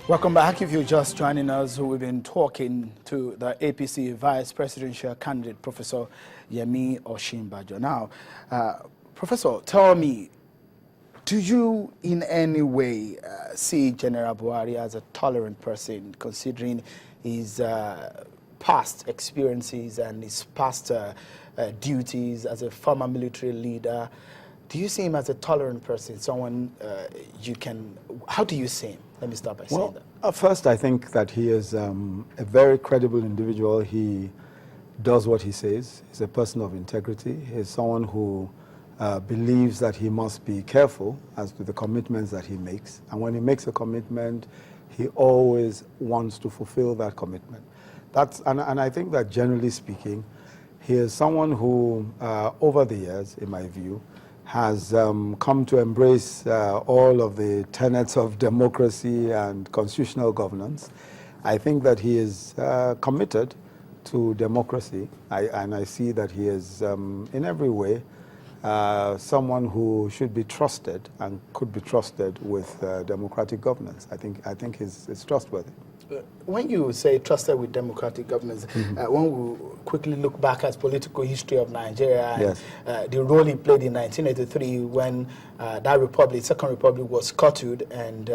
Welcome back. If you're just joining us, we've been talking to the APC Vice Presidential candidate, Professor Yemi Osinbajo. Now, Professor, tell me, do you in any way see General Buhari as a tolerant person, considering his past experiences and his past duties as a former military leader? Do you see him as a tolerant person, someone how do you see him? Let me start by saying that. First, I think that he is a very credible individual. He does what he says. He's a person of integrity. He's someone who believes that he must be careful as to the commitments that he makes. And when he makes a commitment, he always wants to fulfill that commitment. And I think that generally speaking, he is someone who, over the years, in my view, has come to embrace all of the tenets of democracy and constitutional governance. I think that he is committed to democracy, and I see that he is, in every way, someone who should be trusted and could be trusted with democratic governance. I think he's trustworthy. When you say trusted with democratic governance, when we quickly look back at political history of Nigeria, yes, and the role he played in 1983 when that republic, Second Republic, was scuttled, and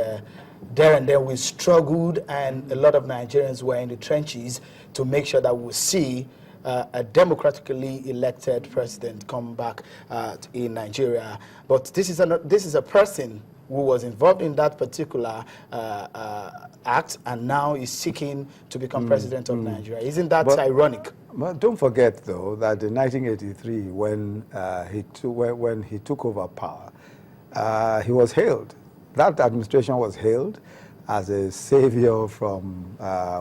there and then we struggled, and a lot of Nigerians were in the trenches to make sure that we see a democratically elected president come back in Nigeria. But this is a person who was involved in that particular act, and now is seeking to become president of Nigeria. Isn't that ironic? But don't forget, though, that in 1983, when he took over power, he was hailed. That administration was hailed as a savior from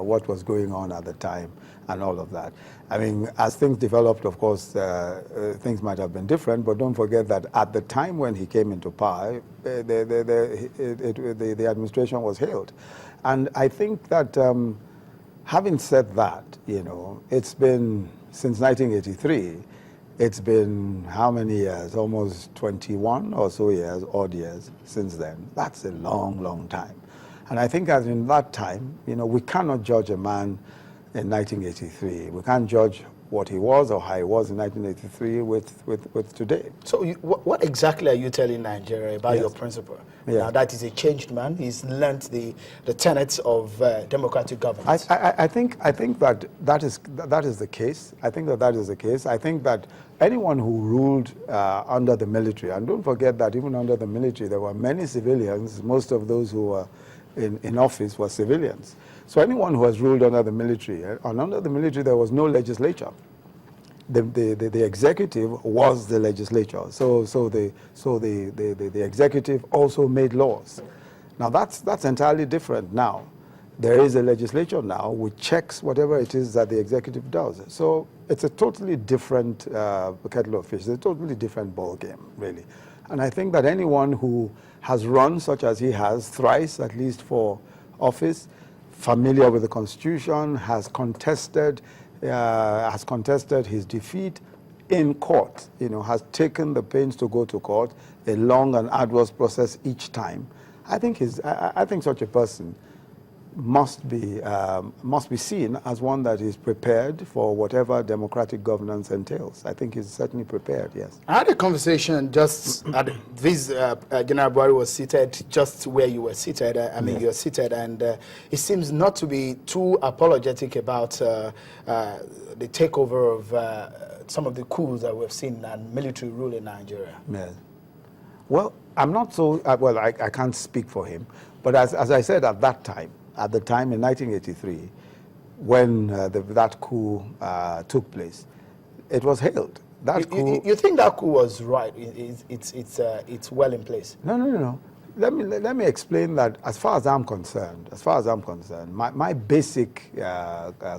what was going on at the time and all of that. I mean, as things developed, of course, things might have been different, but don't forget that at the time when he came into power, the administration was hailed. And I think that having said that, it's been, since 1983, it's been how many years? Almost 21 or so years, odd years since then. That's a long, long time. And I think as in that time, we cannot judge a man in 1983. We can't judge what he was or how he was in 1983 with today. So what exactly are you telling Nigeria about Yes. your principle? Yes. Now that is a changed man. He's learned the tenets of democratic governance. I think that is the case. I think that is the case. I think that anyone who ruled under the military, and don't forget that even under the military there were many civilians. Most of those who were in office were civilians. So anyone who has ruled under the military, and under the military there was no legislature. The executive was the legislature. So the executive also made laws. Now that's entirely different now. There is a legislature now which checks whatever it is that the executive does. So it's a totally different kettle of fish. It's a totally different ball game, really. And I think that anyone who has run, such as he has, thrice at least for office, familiar with the Constitution, has contested his defeat in court, has taken the pains to go to court, a long and arduous process each time. I think such a person must be seen as one that is prepared for whatever democratic governance entails. I think he's certainly prepared, yes. I had a conversation just at this, General Buhari was seated just where you were seated. Yes. You're seated, and he seems not to be too apologetic about the takeover of some of the coups that we've seen and military rule in Nigeria. Yes. Well, I'm not so, I can't speak for him, but as I said at the time in 1983, when that coup took place, it was hailed. You think that coup was right? It's well in place. No. Let me explain that. As far as I'm concerned, my basic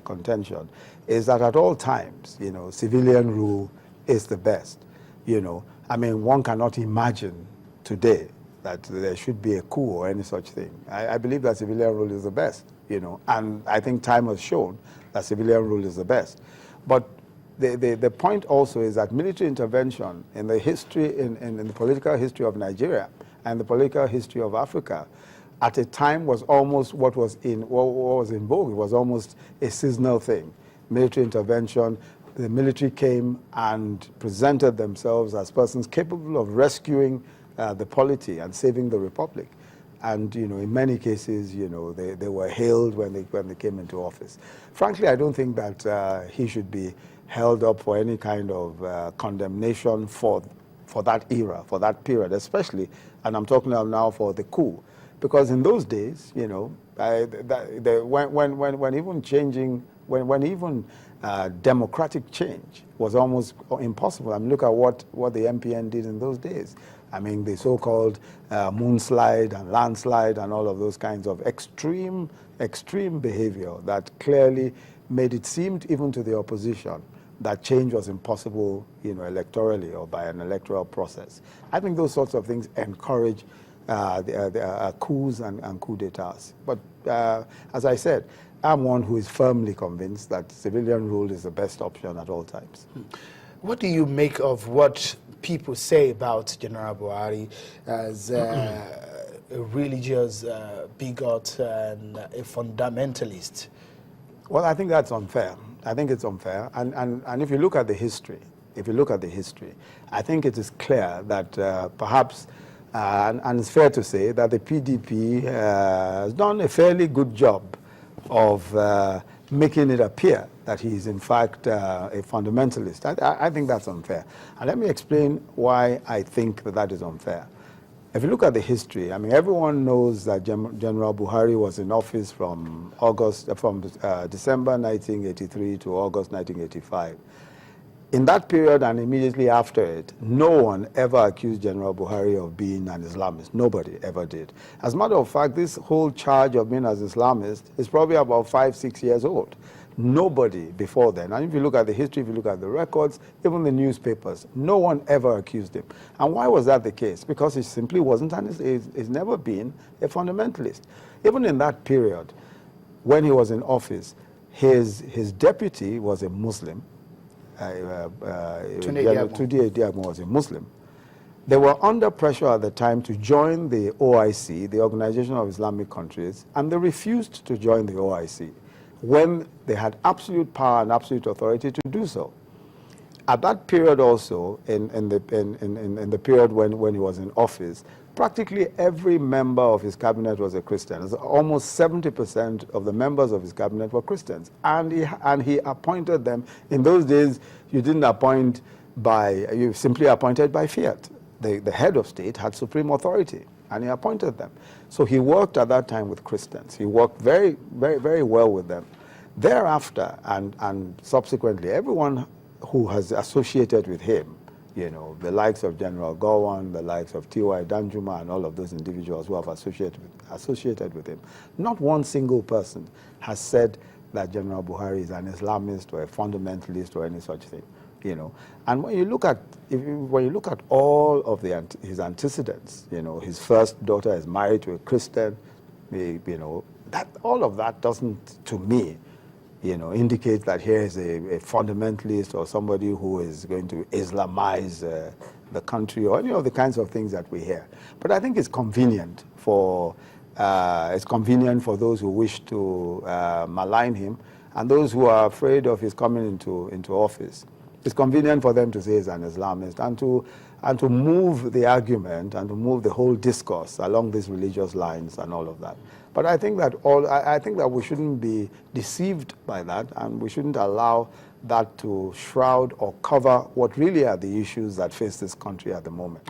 contention is that at all times, civilian rule is the best. I mean, one cannot imagine today that there should be a coup or any such thing. I believe that civilian rule is the best, and I think time has shown that civilian rule is the best. But the point also is that military intervention in the history, in the political history of Nigeria and the political history of Africa at a time was almost what was in vogue. It was almost a seasonal thing. Military intervention. The military came and presented themselves as persons capable of rescuing the polity and saving the republic. And in many cases, they were hailed when they came into office. Frankly, I don't think that he should be held up for any kind of condemnation for that era, for that period, especially, and I'm talking now for the coup. Because in those days, when even democratic change was almost impossible. I mean, look at what the MPN did in those days. I mean, the so-called moonslide and landslide and all of those kinds of extreme behavior that clearly made it seem, even to the opposition, that change was impossible, electorally or by an electoral process. I think those sorts of things encourage the coups and coup d'etats. But as I said, I'm one who is firmly convinced that civilian rule is the best option at all times. What do you make of what people say about General Buhari as a religious bigot and a fundamentalist? Well, I think that's unfair. I think it's unfair. And if you look at the history, I think it is clear that perhaps, and it's fair to say that the PDP has done a fairly good job of making it appear that he is in fact a fundamentalist. I think that's unfair. And let me explain why I think that is unfair. If you look at the history, I mean, everyone knows that General Buhari was in office from December 1983 to August 1985. In that period and immediately after it, no one ever accused General Buhari of being an Islamist. Nobody ever did. As a matter of fact, this whole charge of being an Islamist is probably about 5-6 years old. Nobody before then, and if you look at the history, if you look at the records, even the newspapers, no one ever accused him. And why was that the case? Because he simply wasn't, and he's never been a fundamentalist. Even in that period, when he was in office, his deputy was a Muslim. Tunde Diagmo was a Muslim. They were under pressure at the time to join the OIC, the Organization of Islamic Countries, and they refused to join the OIC when they had absolute power and absolute authority to do so. At that period also, in the period when he was in office, practically every member of his cabinet was a Christian. Almost 70% of the members of his cabinet were Christians. And he appointed them. In those days, you didn't appoint you simply appointed by fiat. The head of state had supreme authority, and he appointed them. So he worked at that time with Christians. He worked very, very, very well with them. Thereafter, and subsequently, everyone who has associated with him, the likes of General Gowon, the likes of T.Y. Danjuma, and all of those individuals who have associated with him, not one single person has said that General Buhari is an Islamist or a fundamentalist or any such thing. And when you look at all of his antecedents, his first daughter is married to a Christian, that all of that doesn't, to me, indicate that here is a fundamentalist or somebody who is going to Islamize the country or any of the kinds of things that we hear. But I think it's convenient for those who wish to malign him and those who are afraid of his coming into office. It's convenient for them to say he's an Islamist and to move the argument and to move the whole discourse along these religious lines and all of that. But I think that we shouldn't be deceived by that, and we shouldn't allow that to shroud or cover what really are the issues that face this country at the moment.